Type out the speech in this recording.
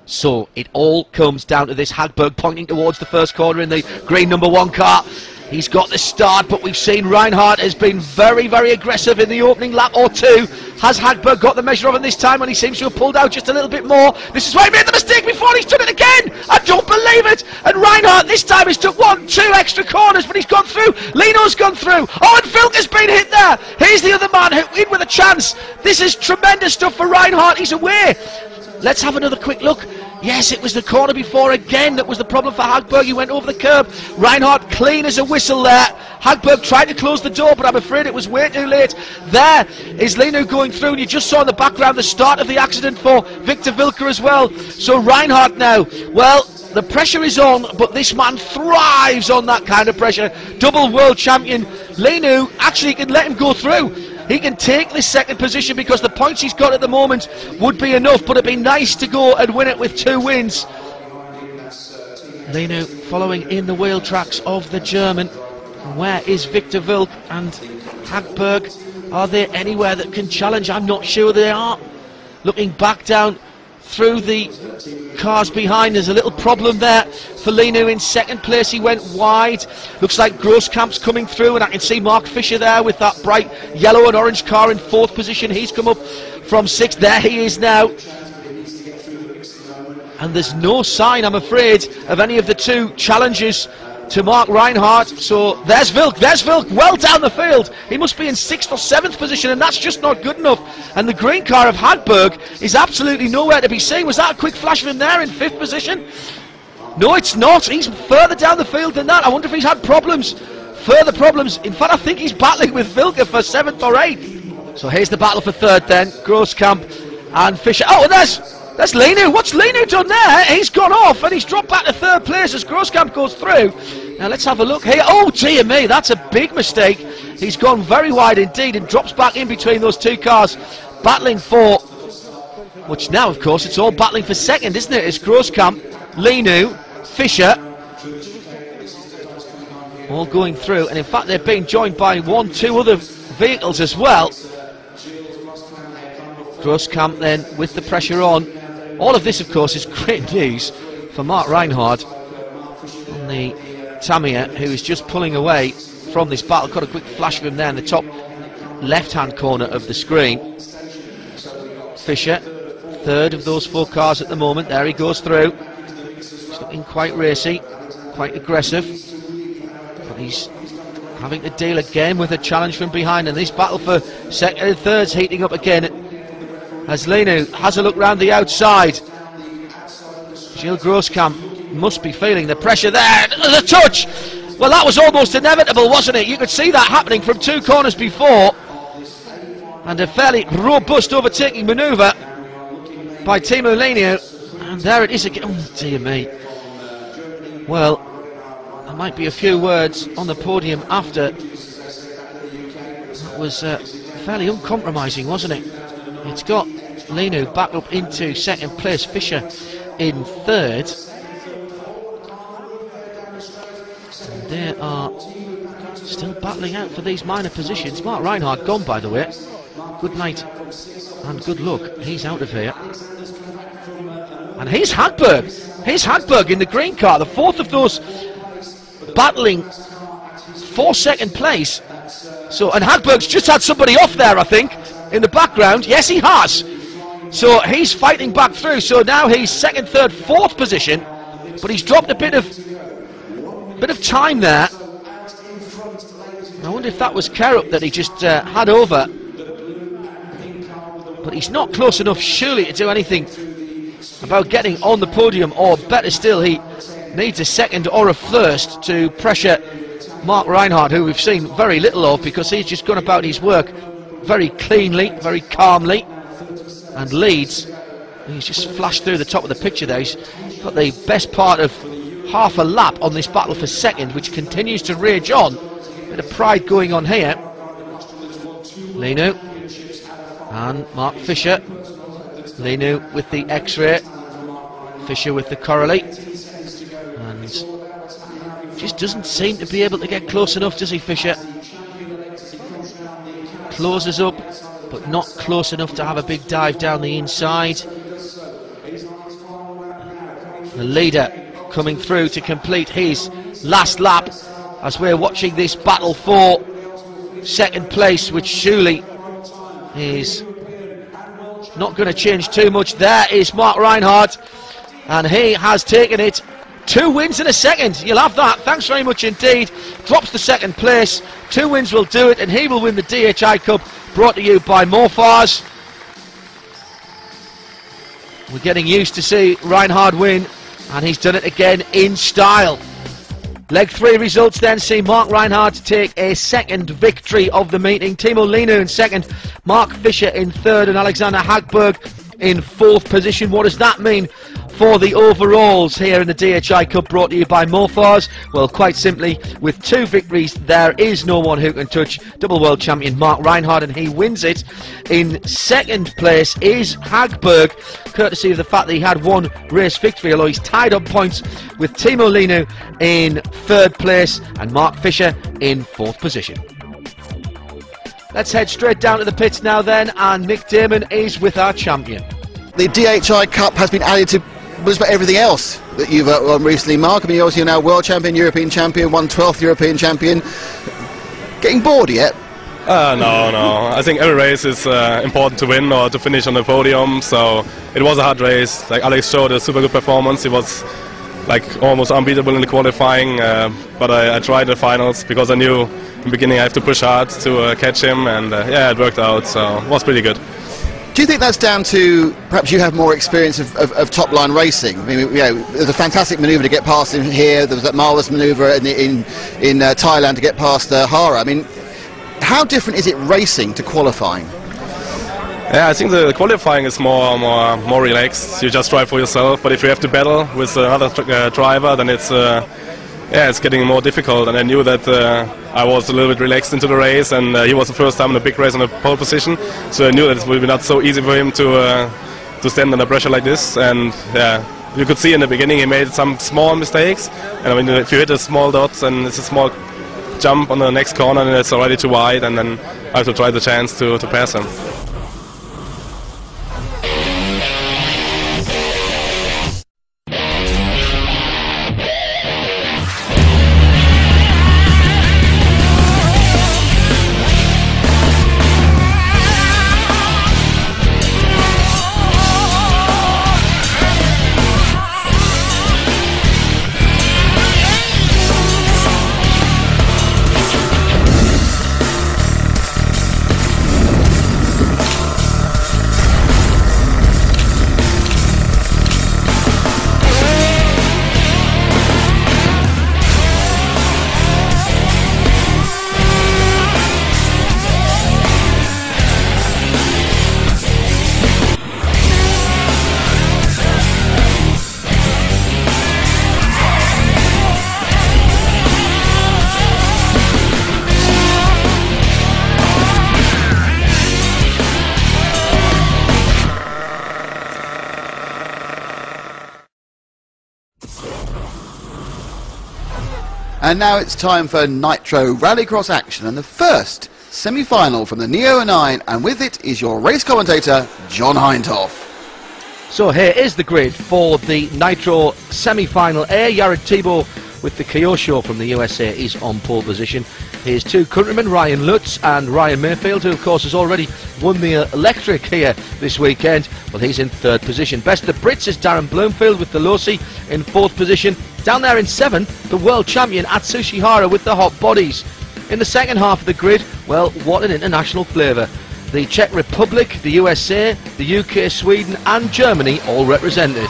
So it all comes down to this. Hagberg pointing towards the first corner in the green #1 car. He's got the start, but we've seen Reinhardt has been very, very aggressive in the opening lap or two. Has Hagberg got the measure of him this time, when he seems to have pulled out just a little bit more? This is why he made the mistake before. He's done it again. I don't believe it. And Reinhardt this time has took 1-2 extra corners, but he's gone through. Leno's gone through. Oh, and Vilker's been hit there. Here's the other man in with a chance. This is tremendous stuff for Reinhardt. He's away. Let's have another quick look. Yes, it was the corner before again that was the problem for Hagberg. He went over the curb. Reinhardt clean as a whistle there. Hagberg tried to close the door, but I'm afraid it was way too late. There is Leno going through, and you just saw in the background the start of the accident for Victor Vilker as well. So Reinhardt now, well, the pressure is on, but this man thrives on that kind of pressure. Double world champion Leno actually can let him go through. He can take this second position because the points he's got at the moment would be enough, but it'd be nice to go and win it with 2 wins. Leno following in the wheel tracks of the German. Where is Victor Vilk and Hagberg? Are they anywhere that can challenge? I'm not sure they are. Looking back down through the cars behind, there's a little problem there for Leno in second place. He went wide. Looks like Grosskamp's coming through, and I can see Mark Fisher there with that bright yellow and orange car in 4th position. He's come up from 6th. There he is now. And there's no sign, I'm afraid, of any of the 2 challenges to Mark Reinhardt. So there's Vilk well down the field. He must be in 6th or 7th position, and that's just not good enough. And the green car of Hagberg is absolutely nowhere to be seen. Was that a quick flash of him there in 5th position? No, it's not. He's further down the field than that. I wonder if he's had problems, further problems. In fact, I think he's battling with Vilker for 7th or 8th. So here's the battle for 3rd then. Grosskamp and Fisher. Oh, and that's Leno. What's Leno done there? He's gone off and he's dropped back to 3rd place as Grosskamp goes through. Now let's have a look here. Oh dear me, that's a big mistake. He's gone very wide indeed and drops back in between those 2 cars, battling for, which now of course it's all battling for 2nd, isn't it? It's Grosskamp, Leno, Fisher, all going through, and in fact they're being joined by 1-2 other vehicles as well. Grosskamp then with the pressure on. All of this of course is great news for Mark Reinhardt on the Tamiya, who is just pulling away from this battle. Got a quick flash of him there in the top left hand corner of the screen. Fisher, 3rd of those 4 cars at the moment. There he goes through. He's looking quite racy, quite aggressive, but he's having to deal again with a challenge from behind, and this battle for 2nd and 3rd's heating up again as Leno has a look round the outside. Gilles Grosskamp must be feeling the pressure there. The touch! Well, that was almost inevitable, wasn't it? You could see that happening from 2 corners before. And a fairly robust overtaking manoeuvre by Timo Leno. And there it is again. Oh, dear me. Well, there might be a few words on the podium after. That was fairly uncompromising, wasn't it? It's got Leno back up into 2nd place, Fisher in 3rd. They are still battling out for these minor positions. Mark Reinhardt gone, by the way. Good night and good luck. He's out of here. And here's Hagberg. Here's Hagberg in the green car, the 4th of those battling for 2nd place. So, and Hagberg's just had somebody off there, I think, in the background. Yes, he has. So he's fighting back through. So now he's 2nd, 3rd, 4th position, but he's dropped a bit of time there. I wonder if that was Kerup that he just had over, but he's not close enough surely to do anything about getting on the podium, or better still, he needs a 2nd or a 1st to pressure Mark Reinhardt, who we've seen very little of because he's just gone about his work very cleanly, very calmly, and leads. He's just flashed through the top of the picture there. He's got the best part of half a lap on this battle for 2nd, which continues to rage on. Bit of pride going on here. Leno and Mark Fisher. Leno with the X-ray, Fisher with the Coralie, and just doesn't seem to be able to get close enough, does he, Fisher? Closes up, but not close enough to have a big dive down the inside. The leader coming through to complete his last lap as we're watching this battle for second place, which surely is not going to change too much. There is Mark Reinhardt, and he has taken it. 2 wins in a second. You'll have that. Thanks very much indeed. Drops the second place. 2 wins will do it, and he will win the DHI Cup, brought to you by Morphars. We're getting used to see Reinhardt win, and he's done it again in style. Leg 3 results then see Mark Reinhardt take a second victory of the meeting. Timo Leino in second, Mark Fisher in third, and Alexander Hagberg in 4th position. What does that mean for the overalls here in the DHI Cup, brought to you by Morphars? Well, quite simply, with 2 victories, there is no one who can touch double world champion Mark Reinhardt, and he wins it. In second place is Hagberg, courtesy of the fact that he had 1 race victory, although he's tied up points with Timo Leino in 3rd place and Mark Fisher in 4th position. Let's head straight down to the pits now then, and Nick Damon is with our champion. The DHI Cup has been added to just about everything else that you've won recently, Mark. I mean, you're now world champion, European champion, 1/12th European champion. Getting bored yet? No. I think every race is important to win or to finish on the podium, so it was a hard race. Like Alex showed a super good performance. He was like almost unbeatable in the qualifying, but I tried the finals because I knew in the beginning I have to push hard to catch him, and yeah, it worked out, so it was pretty good. Do you think that's down to perhaps you have more experience of top-line racing? I mean, you know, there's a fantastic manoeuvre to get past him here. There was that marvellous manoeuvre in Thailand to get past Hara. I mean, how different is it racing to qualifying? Yeah, I think the qualifying is more relaxed. You just drive for yourself, but if you have to battle with another driver, then it's getting more difficult. And I knew that I was a little bit relaxed into the race, and he was the first time in a big race on a pole position, so I knew that it would be not so easy for him to stand under pressure like this. And yeah, you could see in the beginning he made some small mistakes, and I mean, if you hit a small dot and it's a small jump on the next corner, and it's already too wide, and then I have to try the chance to pass him. And now it's time for Nitro Rallycross action, and the first semi-final from the Neo 9, and with it is your race commentator, John Hindhoff. So here is the grid for the Nitro semi-final A. Jared Thibault with the Kyosho from the USA is on pole position. His 2 countrymen, Ryan Lutz and Ryan Mayfield, who of course has already won the electric here this weekend. Well, he's in 3rd position. Best of Brits is Darren Bloomfield with the Losi in 4th position. Down there in 7th, the world champion Atsushi Hara with the hot bodies. In the second half of the grid, well, what an international flavour. The Czech Republic, the USA, the UK, Sweden and Germany all represented.